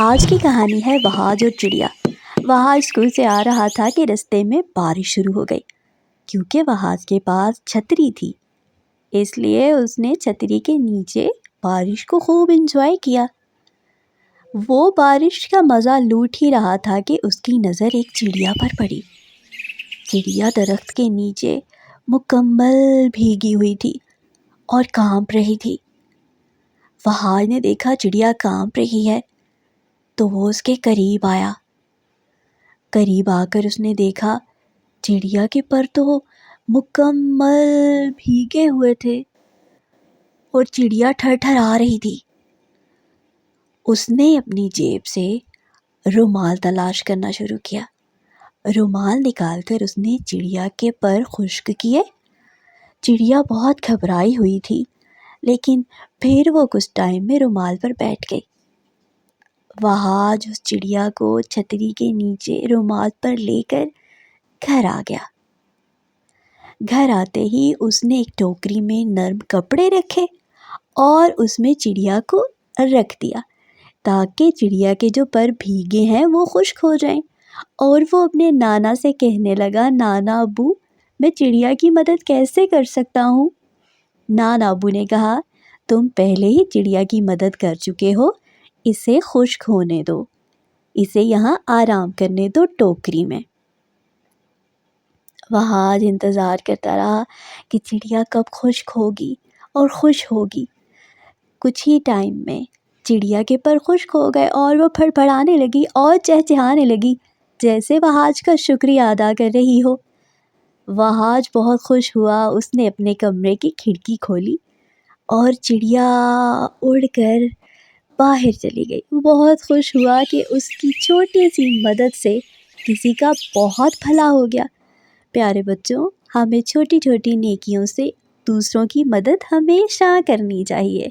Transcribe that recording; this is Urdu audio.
آج کی کہانی ہے وہاج اور چڑیا۔ وہاج اسکول سے آ رہا تھا کہ رستے میں بارش شروع ہو گئی۔ کیونکہ وہاج کے پاس چھتری تھی، اس لیے اس نے چھتری کے نیچے بارش کو خوب انجوائے کیا۔ وہ بارش کا مزہ لوٹ ہی رہا تھا کہ اس کی نظر ایک چڑیا پر پڑی۔ چڑیا درخت کے نیچے مکمل بھیگی ہوئی تھی اور کانپ رہی تھی۔ وہاج نے دیکھا چڑیا کانپ رہی ہے تو وہ اس کے قریب آیا۔ قریب آ کر اس نے دیکھا چڑیا کے پر تو مکمل بھیگے ہوئے تھے اور چڑیا تھر تھر آ رہی تھی۔ اس نے اپنی جیب سے رومال تلاش کرنا شروع کیا۔ رومال نکال کر اس نے چڑیا کے پر خشک کیے۔ چڑیا بہت گھبرائی ہوئی تھی، لیکن پھر وہ کچھ ٹائم میں رومال پر بیٹھ گئی۔ وہاج اس چڑیا کو چھتری کے نیچے رومال پر لے کر گھر آ گیا۔ گھر آتے ہی اس نے ایک ٹوکری میں نرم کپڑے رکھے اور اس میں چڑیا کو رکھ دیا تاکہ چڑیا کے جو پر بھیگے ہیں وہ خشک ہو جائیں، اور وہ اپنے نانا سے کہنے لگا، نانا ابو میں چڑیا کی مدد کیسے کر سکتا ہوں؟ نانا ابو نے کہا، تم پہلے ہی چڑیا کی مدد کر چکے ہو، اسے خشک ہونے دو، اسے یہاں آرام کرنے دو ٹوکری میں۔ وہاج انتظار کرتا رہا کہ چڑیا کب خشک ہوگی اور خوش ہوگی۔ کچھ ہی ٹائم میں چڑیا کے پر خشک ہو گئے اور وہ پھڑپھڑانے لگی اور چہچہانے لگی جیسے وہاج کا شکریہ ادا کر رہی ہو۔ وہاج بہت خوش ہوا، اس نے اپنے کمرے کی کھڑکی کھولی اور چڑیا اڑ کر باہر چلی گئی۔ وہ بہت خوش ہوا کہ اس کی چھوٹی سی مدد سے کسی کا بہت بھلا ہو گیا۔ پیارے بچوں، ہمیں چھوٹی چھوٹی نیکیوں سے دوسروں کی مدد ہمیشہ کرنی چاہیے۔